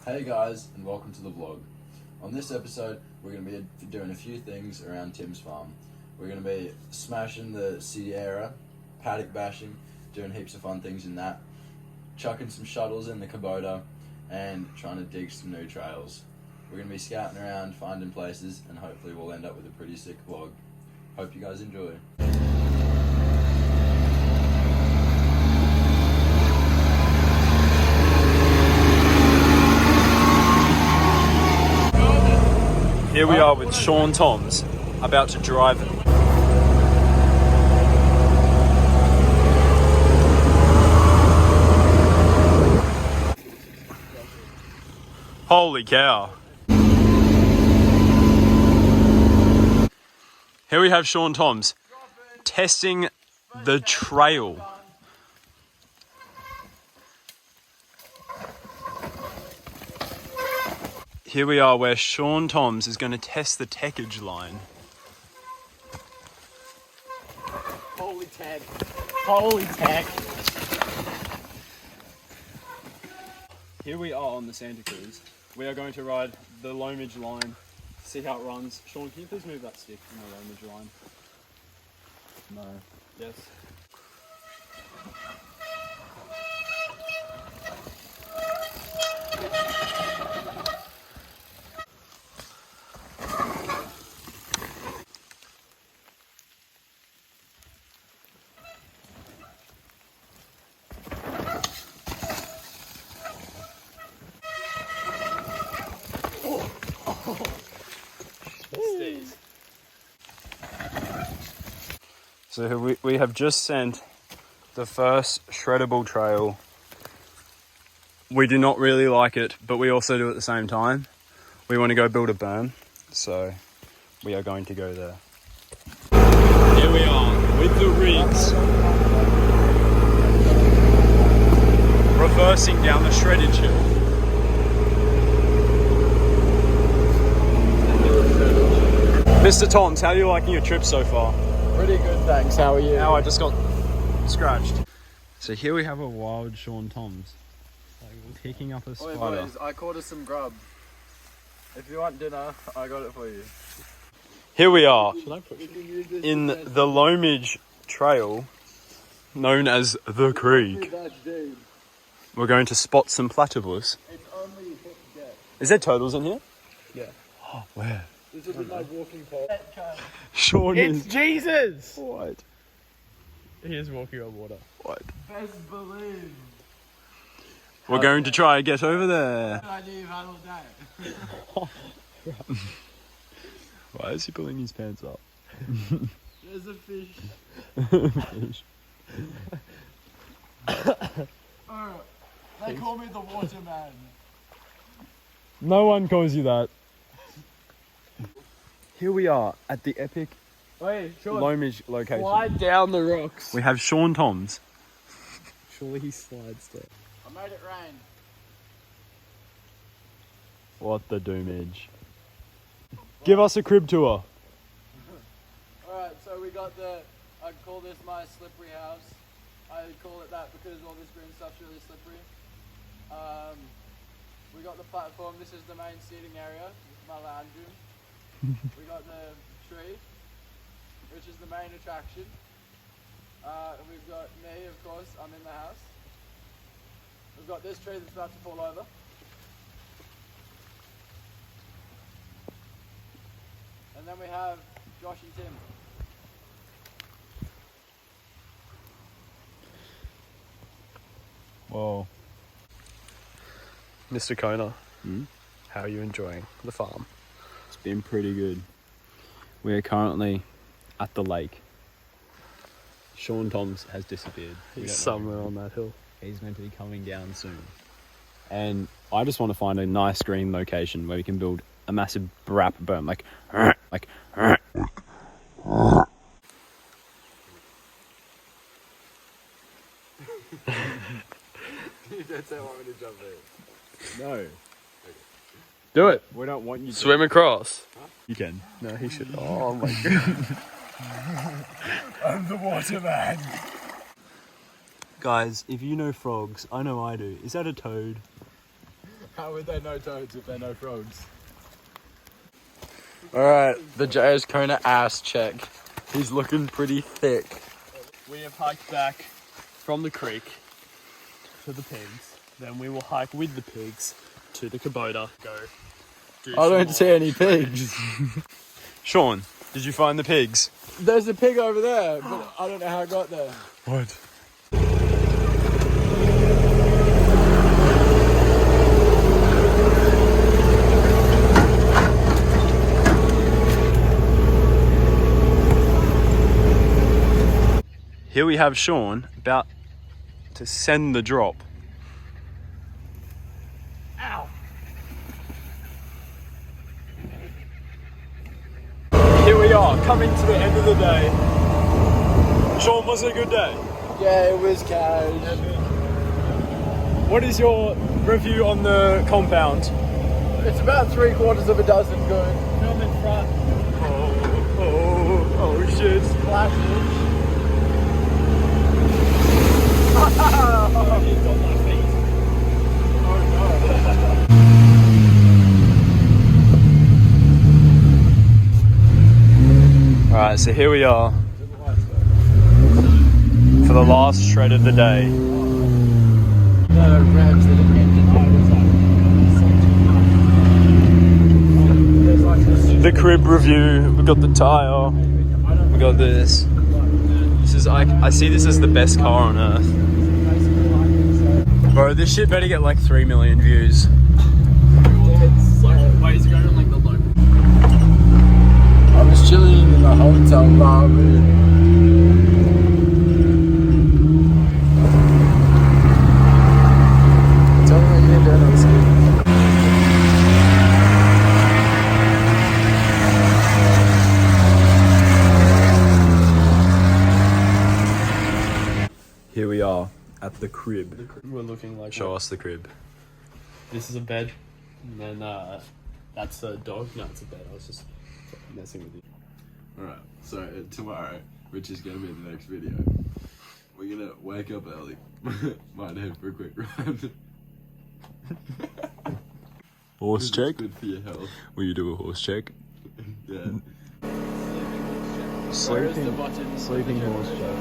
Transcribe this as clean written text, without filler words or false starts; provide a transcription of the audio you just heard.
Hey guys, and welcome to the vlog. On this episode, we're going to be doing a few things around TIMS farm. We're going to be smashing the Sierra, paddock bashing, doing heaps of fun things in that, chucking some shuttles in the Kubota, and trying to dig some new trails. We're going to be scouting around, finding places, and hopefully we'll end up with a pretty sick vlog. Hope you guys enjoy. Here we are with Sean Toms, about to drive it. Holy cow. Here we have Sean Toms testing the trail. Here we are where Sean Toms is going to test the techage line. Holy tech. Holy tech. Here we are on the Santa Cruz. We are going to ride the Lomage line, see how it runs. Sean, can you please move that stick in the Lomage line? No. Yes. So we have just sent the first shreddable trail. We do not really like it, but we also do at the same time. We want to go build a berm, so we are going to go there. Here we are with the rigs, reversing down the shreddage hill. Mr. Toms, how are you liking your trip so far? Pretty good, thanks. How are you? Now I just got scratched. So here we have a wild Sean Toms, picking up a spider. Oi boys, I caught us some grub. If you want dinner, I got it for you. Here we are in the Lomage Trail, known as the Creek. We're going to spot some platypus. Is there turtles in here? Yeah. Oh, where? This is my walking pole. Sean It's Jesus! What? He is walking on water. What? Best believe. We're going to try and get over there. I knew you've had all day. Why is he pulling his pants up? There's a fish. Oh, they call me the waterman. No one calls you that. Here we are at the epic Lomage location. Slide down the rocks. We have Sean Toms. Surely he slides there. I made it rain. What the doomage. Give us a crib tour. Alright, so we got I call this my slippery house. I call it that because all this green stuff's really slippery. We got the platform. This is the main seating area. This is my lounge room. We got the tree, which is the main attraction. And we've got me, of course, I'm in the house. We've got this tree that's about to fall over. And then we have Josh and Tim. Whoa. Mr. Kona, how are you enjoying the farm? It's been pretty good. We are currently at the lake. Sean Toms has disappeared. He's somewhere on that hill. He's meant to be coming down soon. And I just want to find a nice green location where we can build a massive brap berm. Like. You don't want me to jump in. No. Do it. We don't want you to. Swim across. Huh? You can. No, he should. Oh my god. I'm the waterman. Guys, if you know frogs, I know I do. Is that a toad? How would they know toads if they know frogs? Alright, the JS Kona ass check. He's looking pretty thick. We have hiked back from the creek to the pigs. Then we will hike with the pigs to the Kubota. I don't see any pigs. Sean, did you find the pigs? There's a pig over there, but I don't know how it got there. What? Here we have Sean about to send the drop. Ow! Here we are, coming to the end of the day. Sean, was it a good day? Yeah, it was carriage. What is your review on the compound? It's about 3/4 of a dozen good. Film in front. Oh shit. Splashes. He's on my feet. Alright, so here we are for the last shred of the day. The crib review, we got the tire, we got this. This is I see this as the best car on earth. Bro, this shit better get like 3 million views. Wait, is it going on like the local? I was chilling in the hotel lobby. Tell me what you're doing on screen. Here we are at the crib. We're looking like. Show us the crib. This is a bed, and then that's a dog. No, it's a bed. I was just messing with you. Alright, so tomorrow, which is going to be the next video, we're going to wake up early. Might head for a quick run. Horse check? Good for your health. Will you do a horse check? Yeah. Where is the button? Sleeping horse check.